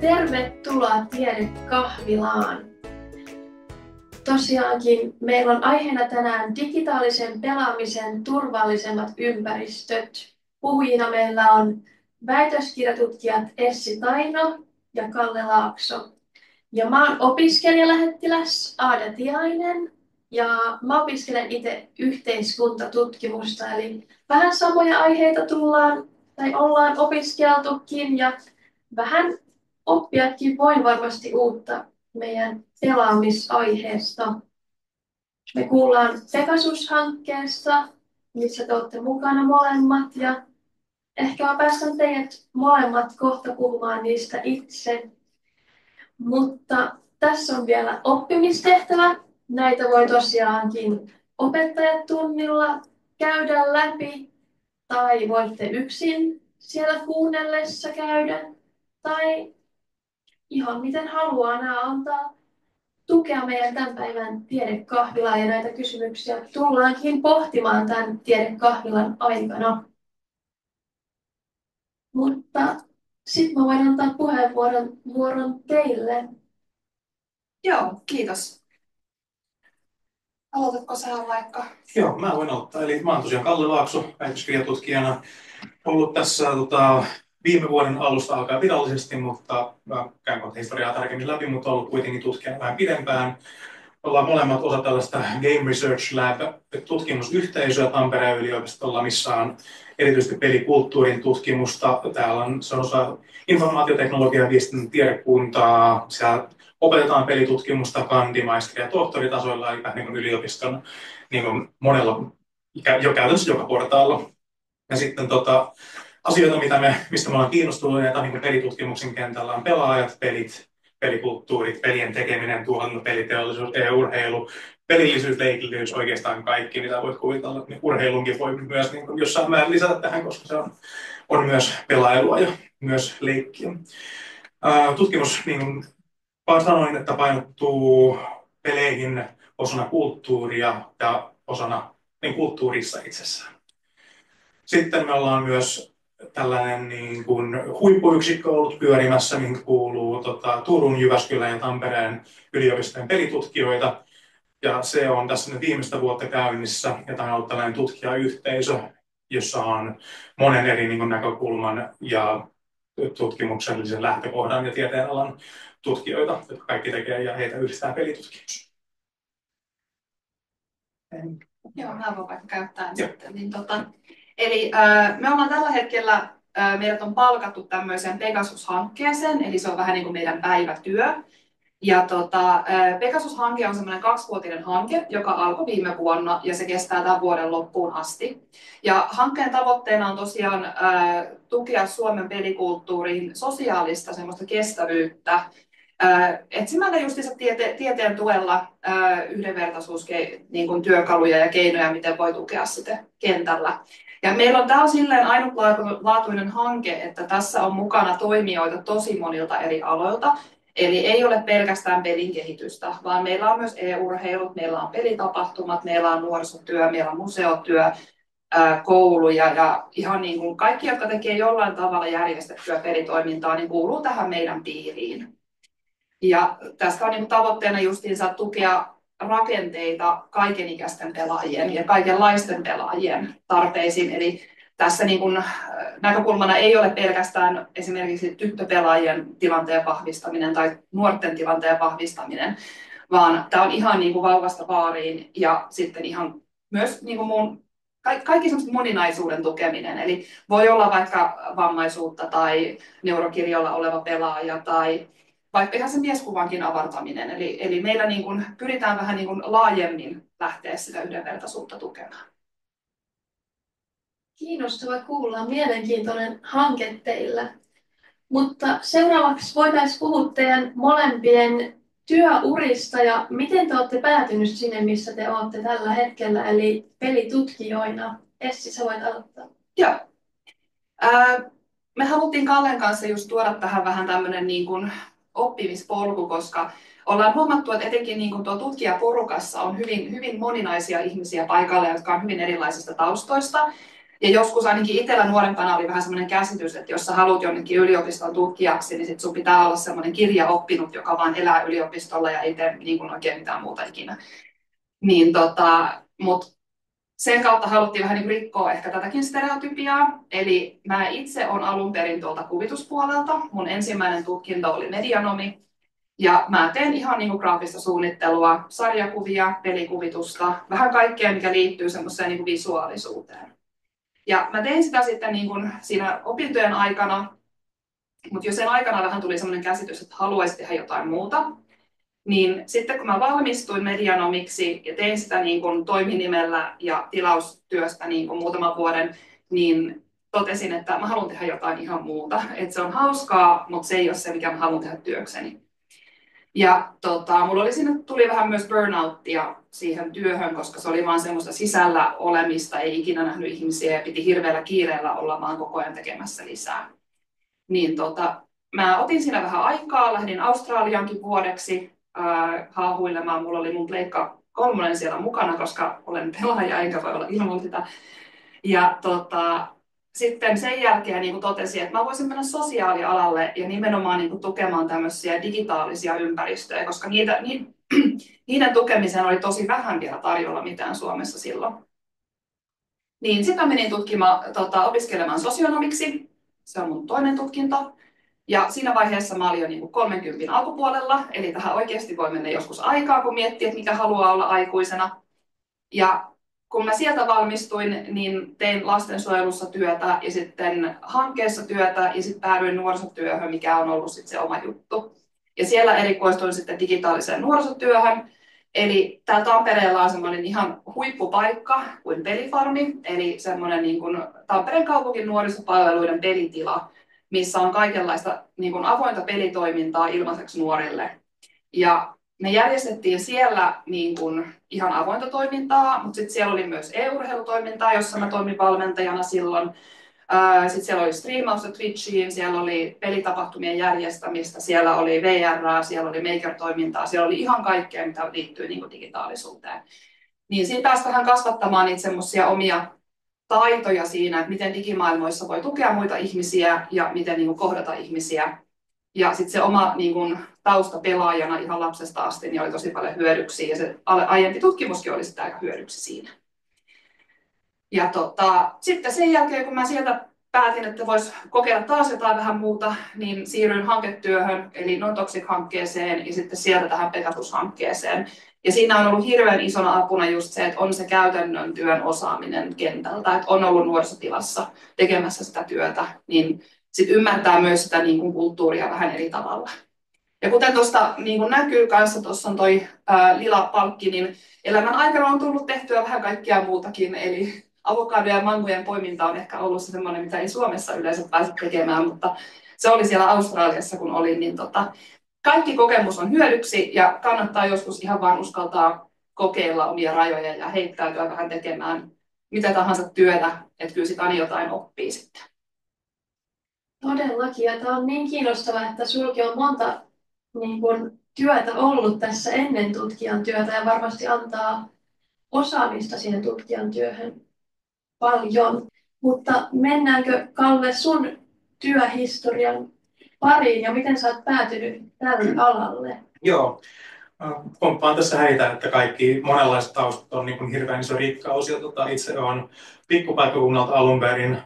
Tervetuloa Tiedekahvilaan! Tosiaankin meillä on aiheena tänään digitaalisen pelaamisen turvallisemmat ympäristöt. Puhujina meillä on väitöskirjatutkijat Essi Taino ja Kalle Laakso. Ja mä oon opiskelijalähettiläs Aada Tiainen ja mä opiskelen itse yhteiskuntatutkimusta. Eli vähän samoja aiheita ollaan opiskeltukin ja vähän oppiakin voi varmasti uutta meidän pelaamisaiheesta. Me kuullaan Pegasus-hankkeesta, missä te olette mukana molemmat ja ehkä mä päästän teidät molemmat kohta puhumaan niistä itse. Mutta tässä on vielä oppimistehtävä. Näitä voi tosiaankin opettajat tunnilla käydä läpi tai voitte yksin siellä kuunnellessa käydä tai ihan miten haluaa. Nämä antaa tukea meidän tämän päivän tiedekahvilaan ja näitä kysymyksiä tullaankin pohtimaan tämän tiedekahvilan aikana. Mutta sitten mä voin antaa puheenvuoron teille. Joo, kiitos. Aloitatko sä vaikka? Joo, mä voin aloittaa. Eli mä oon tosiaan Kalle Laakso, väitöskirjatutkijana. Ollut tässä viime vuoden alusta alkaa virallisesti, mutta mä käyn kohta historiaa tarkemmin läpi, mutta ollut kuitenkin tutkijana vähän pidempään. Ollaan molemmat osa tällaista Game Research Lab-tutkimusyhteisöä Tampereen yliopistolla, missä on erityisesti pelikulttuurin tutkimusta. Se on osa informaatioteknologian ja viestinnän tiedekuntaa. Siellä opetetaan pelitutkimusta kandimaisteri- ja tohtoritasoilla, eli niin kuin yliopiston niin kuin monella, jo käytännössä joka portaalla. Ja sitten asioita, mistä me ollaan kiinnostuneita niin pelitutkimuksen kentällä on pelaajat, pelit, pelikulttuurit, pelien tekeminen, tuotanto, peliteollisuus, urheilu, pelillisyys, leikillisyys, oikeastaan kaikki, mitä voit kuvitella. Niin urheilunkin voi myös niin jossain määrin lisätä tähän, koska se on myös pelailua ja myös leikkiä. Tutkimus, niin sanoin, että painottuu peleihin osana kulttuuria ja osana niin kulttuurissa itsessään. Sitten me ollaan myös tällainen niin kuin huippuyksikkö ollut pyörimässä, mihin kuuluu Turun, Jyväskylän ja Tampereen yliopistojen pelitutkijoita. Ja se on tässä nyt viimeistä vuotta käynnissä. Ja tämä on ollut tällainen tutkijayhteisö, jossa on monen eri niin kuin näkökulman ja tutkimuksellisen lähtökohdan ja tieteenalan tutkijoita, jotka kaikki tekee ja heitä yhdistää pelitutkimus. Joo, mä voin vaikka käyttää sitten. Eli me ollaan tällä hetkellä, meidät on palkattu tämmöiseen Pegasus-hankkeeseen, eli se on vähän niin kuin meidän päivätyö. Ja Pegasus-hanke on semmoinen 2-vuotinen hanke, joka alkoi viime vuonna ja se kestää tämän vuoden loppuun asti. Ja hankkeen tavoitteena on tosiaan tukea Suomen pelikulttuurin sosiaalista semmoista kestävyyttä, etsimällä justiinsa tieteen tuella yhdenvertaisuustyökaluja ja keinoja, miten voi tukea sitä kentällä. Ja tämä on silleen ainutlaatuinen hanke, että tässä on mukana toimijoita tosi monilta eri aloilta. Eli ei ole pelkästään pelin kehitystä, vaan meillä on myös e-urheilut, meillä on pelitapahtumat, meillä on nuorisotyö, meillä on museotyö, kouluja ja ihan niin kuin kaikki, jotka tekee jollain tavalla järjestettyä pelitoimintaa, niin kuuluu tähän meidän piiriin. Ja tästä on niin kuin tavoitteena justiinsa tukea rakenteita kaikenikäisten pelaajien ja kaikenlaisten pelaajien tarpeisiin. Eli tässä niin kuin näkökulmana ei ole pelkästään esimerkiksi tyttöpelaajien tilanteen vahvistaminen tai nuorten tilanteen vahvistaminen, vaan tämä on ihan niin kuin vauvasta vaariin ja sitten ihan myös niin kuin kaikki semmoisen moninaisuuden tukeminen. Eli voi olla vaikka vammaisuutta tai neurokirjolla oleva pelaaja tai vaikka ihan se mieskuvankin avartaminen. Eli meillä niin kuin pyritään vähän niin kuin laajemmin lähteä sitä yhdenvertaisuutta tukemaan. Kiinnostava kuulla, mielenkiintoinen hanke teillä. Mutta seuraavaksi voitaisiin puhua teidän molempien työurista ja miten te olette päätynyt sinne, missä te olette tällä hetkellä, eli pelitutkijoina. Essi, sä voit aloittaa. Joo. Me haluttiin Kallen kanssa just tuoda tähän vähän tämmöinen niin kuin oppimispolku, koska ollaan huomattu, että etenkin niin kuin tuo tutkijaporukassa on hyvin moninaisia ihmisiä paikalla, jotka on hyvin erilaisista taustoista. Ja joskus ainakin itsellä nuorempana oli vähän semmoinen käsitys, että jos sä haluat jonnekin yliopiston tutkijaksi, niin sit sun pitää olla semmoinen kirjaoppinut, joka vaan elää yliopistolla ja ei tee niin kuin oikein mitään muuta ikinä. Niin mut sen kautta haluttiin vähän niin rikkoa ehkä tätäkin stereotypiaa. Eli mä itse olen alun perin tuolta kuvituspuolelta. Mun ensimmäinen tutkinto oli medianomi. Ja mä teen ihan niin kuin graafista suunnittelua, sarjakuvia, pelikuvitusta, vähän kaikkea, mikä liittyy semmoiseen niin kuin visuaalisuuteen. Ja mä tein sitä sitten niin kuin siinä opintojen aikana, mutta jo sen aikana vähän tuli semmoinen käsitys, että haluaisin tehdä jotain muuta. Niin sitten kun mä valmistuin medianomiksi ja tein sitä niin kuin toiminimellä ja tilaustyöstä niin kuin muutaman vuoden, niin totesin, että mä haluan tehdä jotain ihan muuta. Että se on hauskaa, mutta se ei ole se, mikä mä haluan tehdä työkseni. Ja mulla tuli vähän myös burnouttia siihen työhön, koska se oli vaan semmoista sisällä olemista, ei ikinä nähnyt ihmisiä ja piti hirveällä kiireellä olla vaan koko ajan tekemässä lisää. Niin mä otin siinä vähän aikaa, lähdin Australiankin vuodeksi haahuilemaan. Mulla oli mun Pleikka 3 siellä mukana, koska olen pelaaja enkä voi olla ilman sitä. Ja sitten sen jälkeen niin totesin, että mä voisin mennä sosiaalialalle ja nimenomaan niin tukemaan tämmöisiä digitaalisia ympäristöjä, koska niiden tukemiseen oli tosi vähän vielä tarjolla mitään Suomessa silloin. Niin sitten menin opiskelemaan sosionomiksi. Se on mun toinen tutkinto. Ja siinä vaiheessa mä olin jo niin 30 alkupuolella, eli tähän oikeasti voi mennä joskus aikaa, kun miettii, että mikä haluaa olla aikuisena. Ja kun mä sieltä valmistuin, niin tein lastensuojelussa työtä ja sitten hankkeessa työtä ja sitten päädyin nuorisotyöhön, mikä on ollut sitten se oma juttu. Ja siellä erikoistuin sitten digitaaliseen nuorisotyöhön. Eli täällä Tampereella on semmoinen ihan huippupaikka kuin Pelifarmi, eli semmoinen niin kuin Tampereen kaupungin nuorisopalveluiden pelitila, missä on kaikenlaista niin kuin avointa pelitoimintaa ilmaiseksi nuorille. Ja me järjestettiin siellä niin kuin ihan avointa toimintaa, mutta sitten siellä oli myös e-urheilutoimintaa, jossa mä toimin valmentajana silloin. Sitten siellä oli striimausta Twitchiin, siellä oli pelitapahtumien järjestämistä, siellä oli VR, siellä oli maker-toimintaa, siellä oli ihan kaikkea, mitä liittyy niin kuin digitaalisuuteen. Niin siinä pääsi vähän kasvattamaan niitä semmoisia omia taitoja siinä, että miten digimaailmoissa voi tukea muita ihmisiä ja miten niin kuin kohdata ihmisiä. Ja sitten se oma niin kun, tausta pelaajana ihan lapsesta asti niin oli tosi paljon hyödyksi ja se aiempi tutkimuskin oli sitä aika hyödyksi siinä. Ja sitten sen jälkeen, kun mä sieltä päätin, että vois kokeilla taas jotain vähän muuta, niin siirryin hanketyöhön, eli Non-Toxic-hankkeeseen ja sitten sieltä tähän Pegasus-hankkeeseen. Ja siinä on ollut hirveän isona apuna just se, että on se käytännön työn osaaminen kentältä, että on ollut nuorisotilassa tekemässä sitä työtä, niin sitten ymmärtää myös sitä niin kuin kulttuuria vähän eri tavalla. Ja kuten tuosta niin näkyy kanssa, tuossa on toi lila palkki, niin elämän aikana on tullut tehtyä vähän kaikkea muutakin. Eli avokadojen ja mangojen poiminta on ehkä ollut semmoinen, mitä ei Suomessa yleensä pääse tekemään, mutta se oli siellä Australiassa, kun olin, niin kaikki kokemus on hyödyksi ja kannattaa joskus ihan vaan uskaltaa kokeilla omia rajoja ja heittäytyä vähän tekemään mitä tahansa työtä, että kyllä sitä aina jotain oppii sitten. Todellakin, ja tämä on niin kiinnostavaa, että sinullakin on monta niin kuin, työtä ollut tässä ennen tutkijan työtä ja varmasti antaa osaamista siihen tutkijan työhön paljon. Mutta mennäänkö, Kalle, sun työhistorian pariin ja miten sä oot päätynyt tälle alalle? Joo. Komppaan tässä heitä, että kaikki monenlaiset taustat on niin kuin hirveän iso rikkaus. Ja itse olen pikkupaikkakunnalta alun perin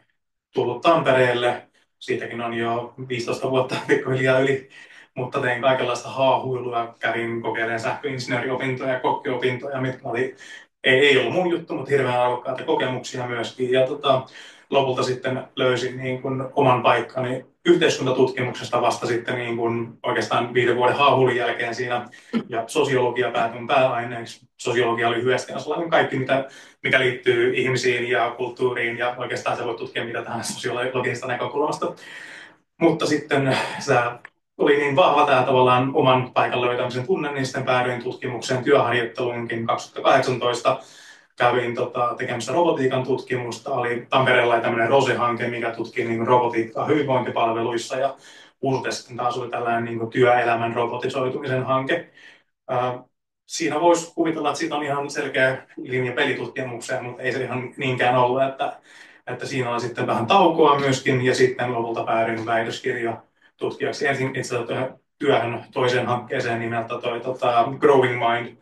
tullut Tampereelle. Siitäkin on jo 15 vuotta pikkuhiljaa yli. Mutta tein kaikenlaista haahuilua. Kävin kokeilemaan sähköinsinööriopintoja ja kokkiopintoja, mitkä ei ollut mun juttu, mutta hirveän arvokkaita kokemuksia myöskin. Ja lopulta sitten löysin niin kuin oman paikkani yhteiskuntatutkimuksesta vasta sitten niin kuin oikeastaan 5 vuoden haahuilun jälkeen siinä. Ja sosiologia päätyin pääaineeksi. Sosiologia oli lyhyesti sellainen kaikki, mikä liittyy ihmisiin ja kulttuuriin, ja oikeastaan se voi tutkia mitä tahansa sosiologisesta näkökulmasta. Mutta sitten se oli niin vahva tämä tavallaan oman paikan löytämisen tunne, niin sitten päädyin tutkimukseen työharjoitteluunkin 2018. Kävin tekemässä robotiikan tutkimusta. Oli Tampereella tämmöinen ROSE-hanke, mikä tutki niin robotiikkaa hyvinvointipalveluissa, ja USUTE sitten taas oli tällainen niin työelämän robotisoitumisen hanke. Siinä voisi kuvitella, että siitä on ihan selkeä linja pelitutkimukseen, mutta ei se ihan niinkään ollut, että että siinä oli sitten vähän taukoa myöskin, ja sitten lopulta päädyin väitöskirjatutkijaksi ensin itse työhön toiseen hankkeeseen nimeltä Growing Mind,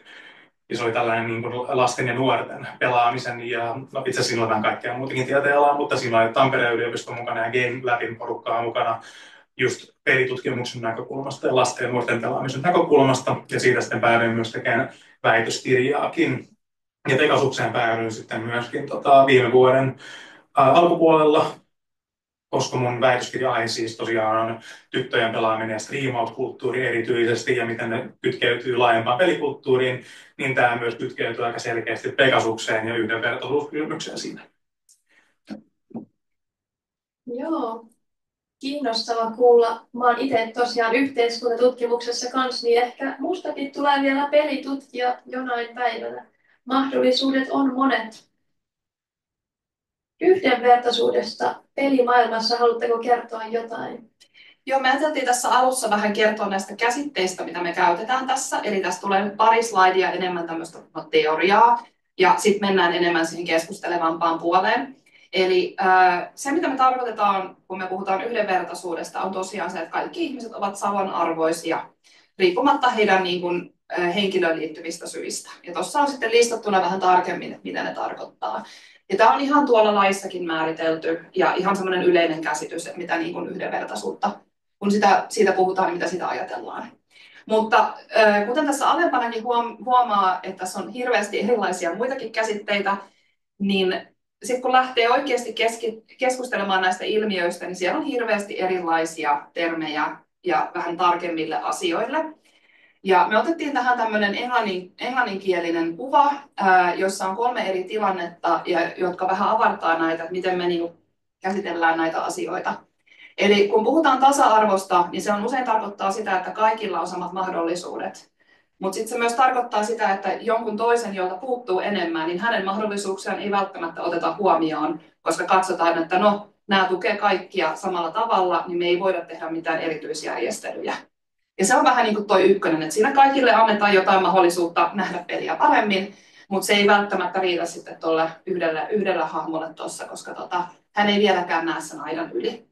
ja se oli tällainen niin kuin lasten ja nuorten pelaamisen, ja no, itse asiassa siinä oli vähän kaikkea muutakin tieteenalaa, mutta siinä oli Tampereen yliopisto mukana ja Game Labin porukkaa mukana just pelitutkimuksen näkökulmasta ja lasten ja nuorten pelaamisen näkökulmasta, ja siitä sitten päädyin myös tekemään väitöskirjaakin. Ja Pegasukseen päädyin sitten myöskin viime vuoden alkupuolella, koska mun väitöskirja-aihe siis tosiaan on tyttöjen pelaaminen ja striimauskulttuuri erityisesti ja miten ne kytkeytyy laajempaan pelikulttuuriin, niin tämä myös kytkeytyy aika selkeästi Pegasukseen ja yhdenvertaisuuskysymykseen siinä. Joo, kiinnostava kuulla. Mä oon itse tosiaan yhteiskuntatutkimuksessa kanssa, niin ehkä mustakin tulee vielä pelitutkija jonain päivänä. Mahdollisuudet on monet. Yhdenvertaisuudesta pelimaailmassa, haluatteko kertoa jotain? Joo, me ajateltiin tässä alussa vähän kertoa näistä käsitteistä, mitä me käytetään tässä. Eli tässä tulee pari slaidia enemmän tämmöistä teoriaa, ja sitten mennään enemmän siihen keskustelevampaan puoleen. Eli se, mitä me tarkoitetaan, kun me puhutaan yhdenvertaisuudesta, on tosiaan se, että kaikki ihmiset ovat samanarvoisia, riippumatta heidän niin kuin, henkilöön liittyvistä syistä. Ja tuossa on sitten listattuna vähän tarkemmin, että mitä ne tarkoittaa. Ja tämä on ihan tuolla laissakin määritelty ja ihan semmoinen yleinen käsitys, että mitä niin kuin yhdenvertaisuutta, kun siitä puhutaan, niin mitä sitä ajatellaan. Mutta kuten tässä alempanakin huomaa, että tässä on hirveästi erilaisia muitakin käsitteitä, niin sitten kun lähtee oikeasti keskustelemaan näistä ilmiöistä, niin siellä on hirveästi erilaisia termejä ja vähän tarkemmille asioille. Ja me otettiin tähän tämmöinen englanninkielinen kuva, jossa on 3 eri tilannetta, jotka vähän avartaa näitä, että miten me niin käsitellään näitä asioita. Eli kun puhutaan tasa-arvosta, niin se on usein tarkoittaa sitä, että kaikilla on samat mahdollisuudet. Mutta sitten se myös tarkoittaa sitä, että jonkun toisen, jolta puuttuu enemmän, niin hänen mahdollisuuksiaan ei välttämättä oteta huomioon, koska katsotaan, että no, nämä tukee kaikkia samalla tavalla, niin me ei voida tehdä mitään erityisjärjestelyjä. Ja se on vähän niin kuin toi ykkönen, että siinä kaikille annetaan jotain mahdollisuutta nähdä peliä paremmin, mutta se ei välttämättä riitä sitten tuolle yhdelle hahmolle tuossa, koska hän ei vieläkään näe sen aidan yli.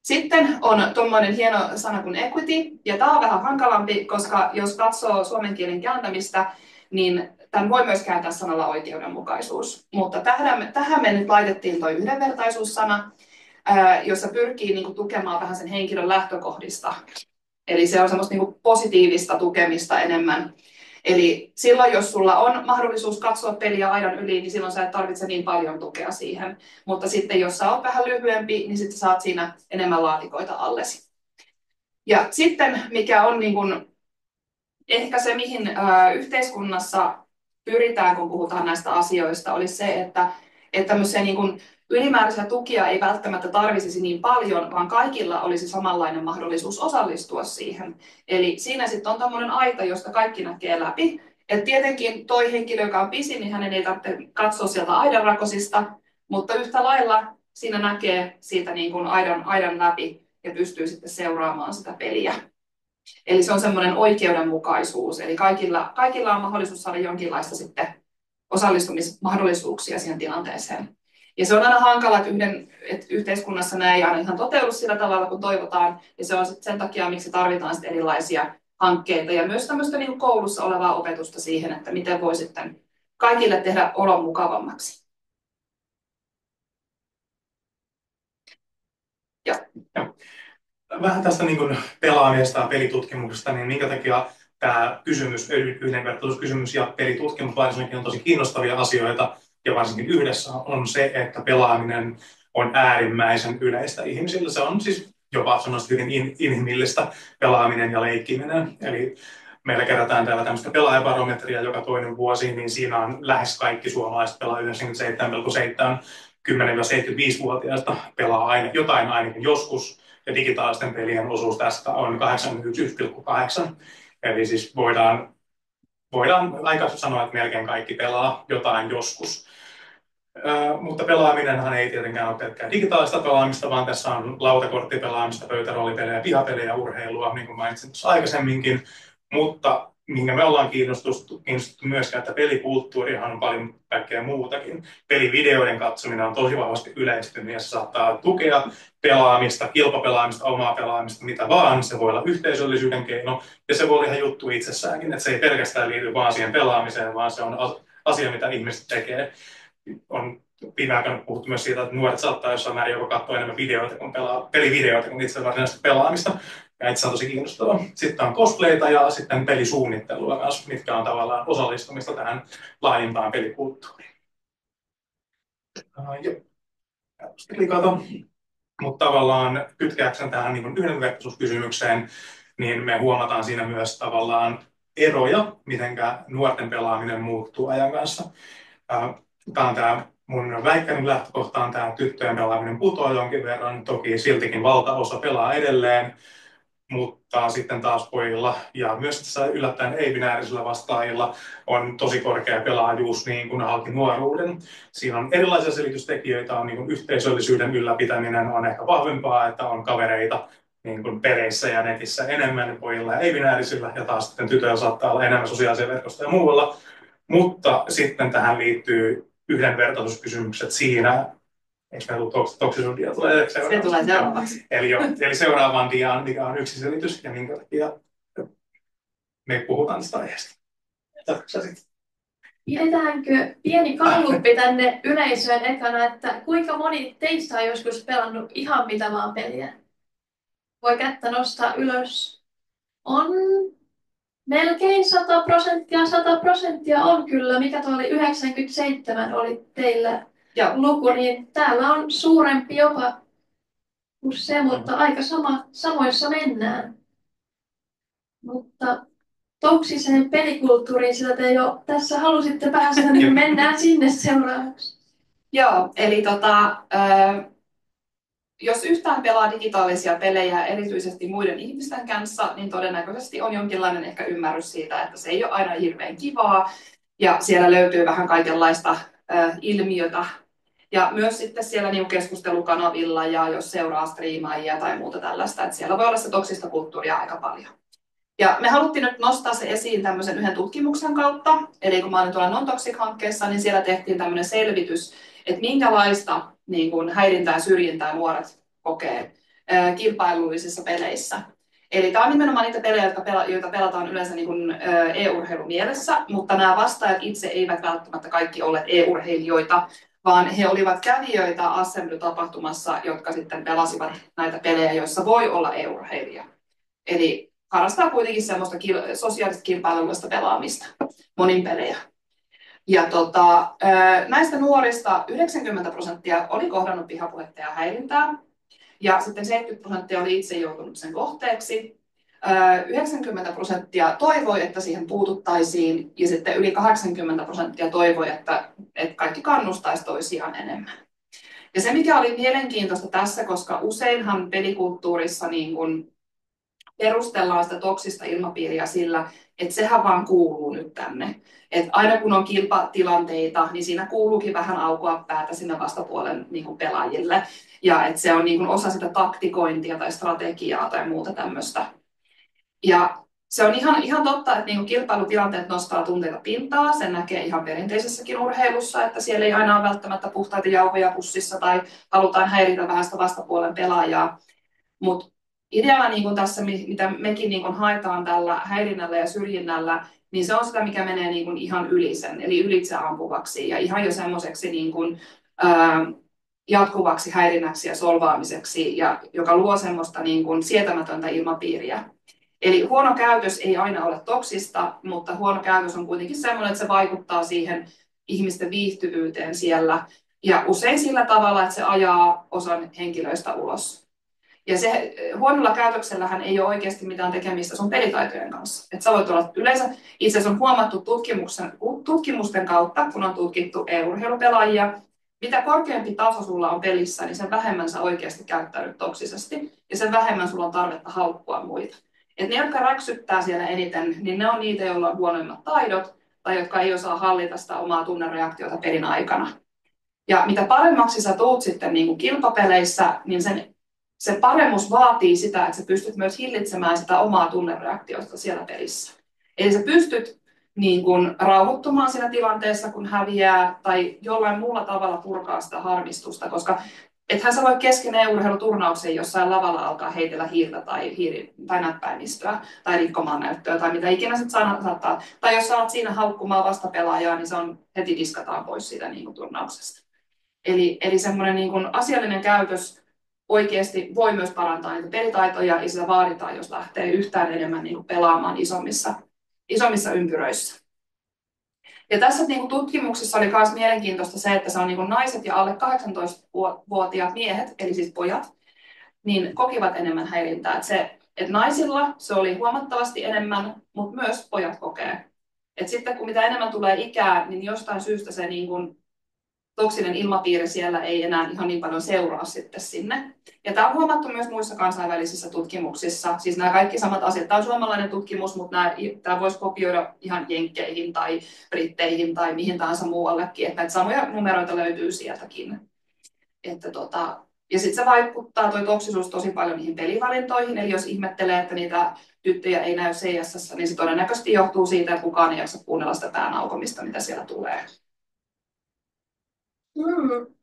Sitten on tuommoinen hieno sana kuin equity, ja tämä on vähän hankalampi, koska jos katsoo suomen kielen kääntämistä, niin tämän voi myös kääntää sanalla oikeudenmukaisuus. Mutta tähän me nyt laitettiin tuo yhdenvertaisuussana, jossa pyrkii niin kuin tukemaan vähän sen henkilön lähtökohdista. Eli se on semmoista niin kuin positiivista tukemista enemmän. Eli silloin, jos sulla on mahdollisuus katsoa peliä aidan yli, niin silloin sä et tarvitse niin paljon tukea siihen. Mutta sitten, jos sä oot vähän lyhyempi, niin sitten saat siinä enemmän laatikoita allesi. Ja sitten, mikä on niin kuin ehkä se, mihin yhteiskunnassa pyritään, kun puhutaan näistä asioista, olisi se, että tämmöisiä niin kuin ylimääräisiä tukia ei välttämättä tarvitsisi niin paljon, vaan kaikilla olisi samanlainen mahdollisuus osallistua siihen. Eli siinä sitten on tämmöinen aita, josta kaikki näkee läpi. Et tietenkin toi henkilö, joka on pisin, niin hänen ei tarvitse katsoa sieltä aidanrakosista, mutta yhtä lailla siinä näkee siitä niin kuin aidan läpi ja pystyy sitten seuraamaan sitä peliä. Eli se on semmoinen oikeudenmukaisuus, eli kaikilla on mahdollisuus saada jonkinlaista sitten osallistumismahdollisuuksia siihen tilanteeseen. Ja se on aina hankala, että yhteiskunnassa nämä ei aina ihan toteudu sillä tavalla, kun toivotaan. Ja se on sen takia, miksi tarvitaan sitten erilaisia hankkeita ja myös tämmöistä niin kuin koulussa olevaa opetusta siihen, että miten voi sitten kaikille tehdä olon mukavammaksi. Ja. Vähän tästä niin kuin pelaamisesta ja pelitutkimuksesta, niin minkä takia tämä kysymys, yhdenvertaisuuskysymys ja pelitutkimus varsinkin on tosi kiinnostavia asioita, ja varsinkin yhdessä on se, että pelaaminen on äärimmäisen yleistä ihmisillä. Se on siis jopa sanoisin hyvin inhimillistä pelaaminen ja leikkiminen. Eli meillä kerätään täällä tämmöistä pelaajabarometria joka toinen vuosi, niin siinä on lähes kaikki suomalaiset pelaa 97,7 10-75-vuotiaista pelaa aina jotain ainakin joskus, ja digitaalisten pelien osuus tästä on 81,8. Eli siis voidaan aika sanoa, että melkein kaikki pelaa jotain joskus. Mutta pelaaminenhan ei tietenkään ole pelkkää digitaalista pelaamista, vaan tässä on lautakorttipelaamista, pöytäroolipelejä, pihapelejä, urheilua, niin kuin mainitsin tuossa aikaisemminkin. Mutta minkä me ollaan kiinnostuttu myöskään, että pelikulttuurihan on paljon kaikkea muutakin. Pelivideoiden katsominen on tosi vahvasti yleistynyt ja se saattaa tukea pelaamista, kilpapelaamista, omaa pelaamista, mitä vaan. Se voi olla yhteisöllisyyden keino ja se voi olla ihan juttu itsessäänkin, että se ei pelkästään liity vaan siihen pelaamiseen, vaan se on asia, mitä ihmiset tekee. On viime aikoina puhuttu myös siitä, että nuoret saattaa jossain määrin joko katsoa enemmän videoita kuin pelivideoita kuin itse varsinaisesti pelaamista. Ja itse on tosi kiinnostavaa. Sitten on cosplayta ja sitten pelisuunnittelua myös, mitkä on tavallaan osallistumista tähän laajempaan pelikulttuuriin. Klikata. Mutta tavallaan kytkeäkseni tähän niin yhdenvertaisuuskysymykseen, niin me huomataan siinä myös tavallaan eroja, miten nuorten pelaaminen muuttuu ajan kanssa. Tämä on tämä mun väikkäinen lähtökohta on tämä tyttöjen pelaaminen putoaa jonkin verran. Toki siltikin valtaosa pelaa edelleen, mutta sitten taas pojilla ja myös tässä yllättäen ei-binäärisillä vastaajilla on tosi korkea pelaajuus niin kuin halki nuoruuden. Siinä on erilaisia selitystekijöitä, on niin kuin yhteisöllisyyden ylläpitäminen on ehkä vahvempaa, että on kavereita niin kuin peleissä ja netissä enemmän pojilla ja ei-binäärisillä, ja taas sitten tytöillä saattaa olla enemmän sosiaalisia verkostoja ja muualla. Mutta sitten tähän liittyy yhdenvertaisuuskysymykset siinä, eikä toksisuusdia tulee seuraavaksi. Se tulee seuraavaksi. Eli seuraavaan diaan, mikä on yksi selitys ja minkä takia me puhutaan tästä aiheesta. Pidetäänkö pieni galluppi tänne yleisöön ekana, että kuinka moni teistä on joskus pelannut ihan mitä vaan peliä? Voi kättä nostaa ylös. On melkein 100% on kyllä. Mikä tuo oli 97 oli teillä luku, niin täällä on suurempi jopa kuin se, mutta aika samoissa mennään. Mutta toksiseen pelikulttuuriin, sillä te jo tässä halusitte päästä, niin mennään sinne seuraavaksi. Joo, eli jos yhtään pelaa digitaalisia pelejä erityisesti muiden ihmisten kanssa, niin todennäköisesti on jonkinlainen ehkä ymmärrys siitä, että se ei ole aina hirveän kivaa ja siellä löytyy vähän kaikenlaista ilmiötä. Ja myös sitten siellä niin keskustelukanavilla ja jos seuraa striimaajia tai muuta tällaista, että siellä voi olla se toksista kulttuuria aika paljon. Ja me haluttiin nyt nostaa se esiin tämmöisen yhden tutkimuksen kautta. Eli kun mä olin tuolla Non-Toxic-hankkeessa, niin siellä tehtiin tämmöinen selvitys, että minkälaista niin kuin häirintää ja syrjintää nuoret kokee kilpailullisissa peleissä. Eli tämä on nimenomaan niitä pelejä, joita pelataan yleensä niin kuin e-urheilumielessä, mutta nämä vastaajat itse eivät välttämättä kaikki olleet e-urheilijoita, vaan he olivat kävijöitä Assembly-tapahtumassa, jotka sitten pelasivat näitä pelejä, joissa voi olla e-urheilija. Eli harrastaa kuitenkin semmoista sosiaalista kilpailullista pelaamista, monin pelejä. Ja näistä nuorista 90% oli kohdannut vihapuhetta ja häirintää, ja sitten 70% oli itse joutunut sen kohteeksi. 90% toivoi, että siihen puututtaisiin, ja sitten yli 80% toivoi, että kaikki kannustaisi toisiaan enemmän. Ja se, mikä oli mielenkiintoista tässä, koska useinhan pelikulttuurissa niin kun perustellaan sitä toksista ilmapiiriä sillä, että sehän vaan kuuluu nyt tänne. Että aina kun on kilpatilanteita, niin siinä kuuluukin vähän aukoa päätä sinne vastapuolen niin kuin pelaajille. Ja että se on niin kuin osa sitä taktikointia tai strategiaa tai muuta tämmöistä. Ja se on ihan totta, että niin kuin kilpailutilanteet nostaa tunteita pintaa. Sen näkee ihan perinteisessäkin urheilussa, että siellä ei aina ole välttämättä puhtaita jauhoja pussissa tai halutaan häiritä vähän sitä vastapuolen pelaajaa. Mutta ideana niin kuin tässä, mitä mekin niin kuin haetaan tällä häirinnällä ja syrjinnällä, niin se on sitä, mikä menee niin kuin ihan yli sen, eli ylitseampuvaksi ja ihan jo semmoiseksi niin kuin, jatkuvaksi häirinnäksi ja solvaamiseksi, ja joka luo semmoista niin kuin sietämätöntä ilmapiiriä. Eli huono käytös ei aina ole toksista, mutta huono käytös on kuitenkin semmoinen, että se vaikuttaa siihen ihmisten viihtyvyyteen siellä, ja usein sillä tavalla, että se ajaa osan henkilöistä ulos. Ja se huonolla käytöksellähän ei ole oikeasti mitään tekemistä sun pelitaitojen kanssa. Et sä voit olla yleensä, itse asiassa on huomattu tutkimusten kautta, kun on tutkittu e-urheilupelaajia, mitä korkeampi taso sulla on pelissä, niin sen vähemmän sä oikeasti käyttäydyt toksisesti ja sen vähemmän sulla on tarvetta haukkua muita. Et ne, jotka räksyttää siellä eniten, niin ne on niitä, joilla on huonoimmat taidot tai jotka ei osaa hallita sitä omaa tunnereaktiota pelin aikana. Ja mitä paremmaksi sä tuut sitten niin kuin kilpapeleissä, niin se paremmuus vaatii sitä, että sä pystyt myös hillitsemään sitä omaa tunnereaktiota siellä pelissä. Eli sä pystyt niin kun rauhoittumaan siinä tilanteessa, kun häviää, tai jollain muulla tavalla purkaa sitä harmistusta, koska ethän sä voi kesken urheiluturnauksen jossain lavalla alkaa heitellä hiirtä tai näppäimistöä tai rikkomaan näyttöä tai mitä ikinä sit saattaa. Tai jos sä oot siinä haukkumaan vastapelaajaa, niin se on heti diskataan pois siitä niin kun turnauksesta. Eli semmoinen niin kun asiallinen käytös oikeasti voi myös parantaa niitä pelitaitoja ja sitä vaaditaan, jos lähtee yhtään enemmän niin kun pelaamaan isommissa ympyröissä. Ja tässä niin kuin tutkimuksessa oli myös mielenkiintoista se, että se on niin kuin naiset ja alle 18-vuotiaat miehet, eli siis pojat, niin kokivat enemmän häirintää. Että naisilla se oli huomattavasti enemmän, mutta myös pojat kokee. Et sitten kun mitä enemmän tulee ikää, niin jostain syystä se niin kuin toksinen ilmapiiri siellä ei enää ihan niin paljon seuraa sitten sinne. Ja tämä on huomattu myös muissa kansainvälisissä tutkimuksissa. Siis nämä kaikki samat asiat. Tämä on suomalainen tutkimus, mutta tämä voisi kopioida ihan jenkkeihin tai britteihin tai mihin tahansa muuallekin. Että näitä samoja numeroita löytyy sieltäkin. Ja sitten se vaikuttaa tuo toksisuus tosi paljon niihin pelivalintoihin. Eli jos ihmettelee, että niitä tyttöjä ei näy CS:ssä, niin se todennäköisesti johtuu siitä, että kukaan ei jaksa kuunnella sitä päänaukomista, mitä siellä tulee.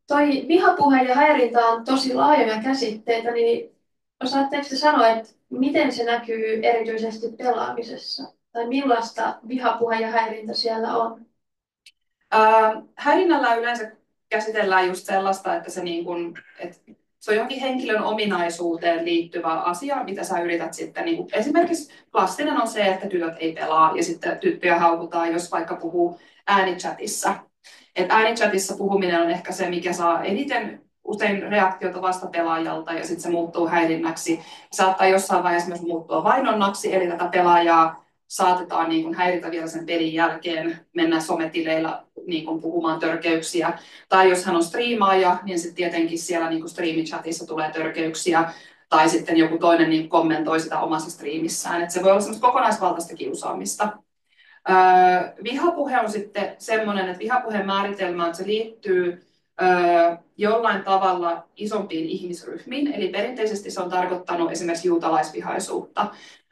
Toi vihapuhe ja häirintä on tosi laajoja käsitteitä, niin osaatteko te sanoa, että miten se näkyy erityisesti pelaamisessa? Tai millaista vihapuhe ja häirintä siellä on? Häirinnällä yleensä käsitellään just sellaista, että se on johonkin henkilön ominaisuuteen liittyvä asia, mitä sä yrität sitten. Esimerkiksi klassinen on se, että tytöt ei pelaa ja sitten tyttöjä haukutaan, jos vaikka puhuu äänichatissa. Et äänichatissa puhuminen on ehkä se, mikä saa eniten usein reaktiota vastapelaajalta ja sitten se muuttuu häirinnäksi. Saattaa jossain vaiheessa myös muuttua vainonnaksi, eli tätä pelaajaa saatetaan niin kuin häiritä vielä sen pelin jälkeen, mennä sometileillä niin kuin puhumaan törkeyksiä. Tai jos hän on striimaaja, niin sitten tietenkin siellä niin kuin striimichatissa tulee törkeyksiä. Tai sitten joku toinen niin kommentoi sitä omassa striimissään. Et se voi olla semmoista kokonaisvaltaista kiusaamista. Vihapuhe on sitten semmoinen, että vihapuheen määritelmään se liittyy jollain tavalla isompiin ihmisryhmiin. Eli perinteisesti se on tarkoittanut esimerkiksi juutalaisvihaisuutta.